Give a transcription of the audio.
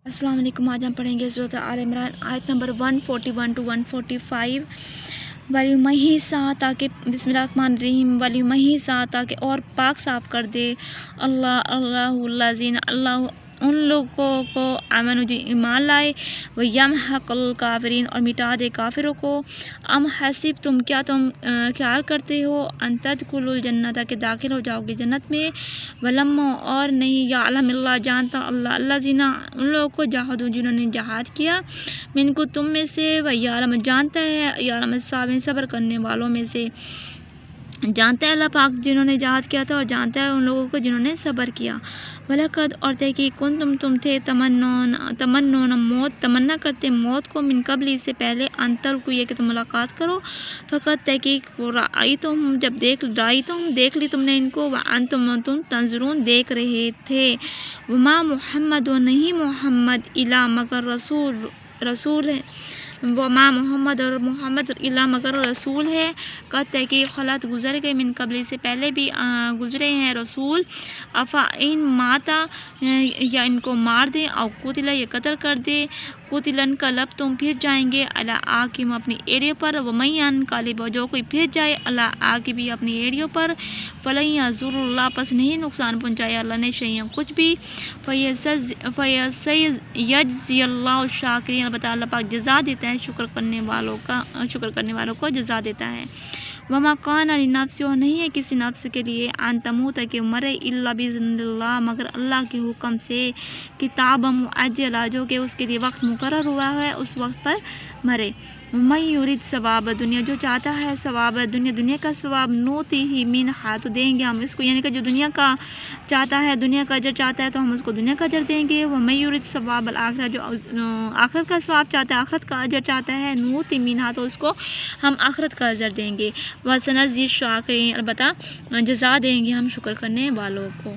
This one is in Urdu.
السلام علیکم۔ آج ہم پڑھیں گے سورۃ آل عمران آیت نمبر 141 to 145۔ وَلْيُمَحِّص تاکہ بسم اللہ الرحمن الرحیم وَلْيُمَحِّص تاکہ اور پاک صاف کر دے اللہ الذین اللہ ان لوگوں کو آمنوا جو ایمان لائے وَيَمْحَقَ الْكَافِرِينَ اور مٹا دے کافروں کو۔ ام حسبتم کیا تم خیال کرتے ہو ان تدخلوا الجنت کہ داخل ہو جاؤ گے جنت میں ولما اور نہیں یعلم اللہ جانتا اللہ الذین ان لوگوں کو جاہدوا جنہوں نے جہاد کیا منکم تم میں سے ویعلم جانتا ہے یعلم الصابرین صبر کرنے والوں میں سے جانتا ہے اللہ پاک جنہوں نے جہاد کیا تھا اور جانتا ہے ان لوگوں کو جنہوں نے صبر کیا۔ وَلَقَدْ اور تحقیق کنتم تم تھے تمنون موت تمنا کرتے موت کو من قبل اس سے پہلے ان تلقوا یہ کہ تم ملاقات کرو فقط تحقیق رأیتم جب دیکھ لی تم نے ان کو وانتم تنظرون دیکھ رہے تھے۔ وما محمد و نہیں محمد الا مگر رسول ہے وما محمد اور محمد الا مگر رسول ہے قد تحقیق خلط گزر گئے من قبل سے پہلے بھی گزرے ہیں رسول افائن ماتا یا ان کو مار دیں او قتل یا قتل کر دے قتلن قلب تم پھر جائیں گے اللہ عاقم اپنی ایڑیوں پر ومین قالب جو کوئی پھر جائے اللہ عاقبی اپنی ایڑیوں پر فلن یضر اللہ پس نہیں نقصان پہنچایا اللہ نے شیئا کچھ بھی فیجزی اللہ الشاکرین البتہ اللہ پاک جزا دیتا ہے شکر کرنے والوں کو جزا دیتا ہے۔ وما کان لنفس اور نہیں ہے کسی نفس کے لیے ان تموت کہ مرے الا باذن اللہ مگر اللہ کے حکم سے کتاب مؤجلا جو کہ اس کے لیے وقت مقرر ہوا ہے اس وقت پر مرے۔ من یرید ثواب دنیا جو چاہتا ہے ثواب دنیا کا ثواب نوتی ہی منہا تو دیں گے ہم اس کو یعنی کہ جو دنیا کا چاہتا ہے دنیا کا اجر چاہتا ہے تو ہم اس کو دنیا کا اجر دیں گے۔ ومن یرید ثواب الآخرہ جو آخرت کا ثواب چاہتا ہے آخرت کا اجر چاہتا ہے نوتی منہا تو اس کو ہم آخرت کا اجر دیں گے۔ وسنجزی الشاکرین البتہ جزا دیں گے ہم شکر کرنے والوں کو۔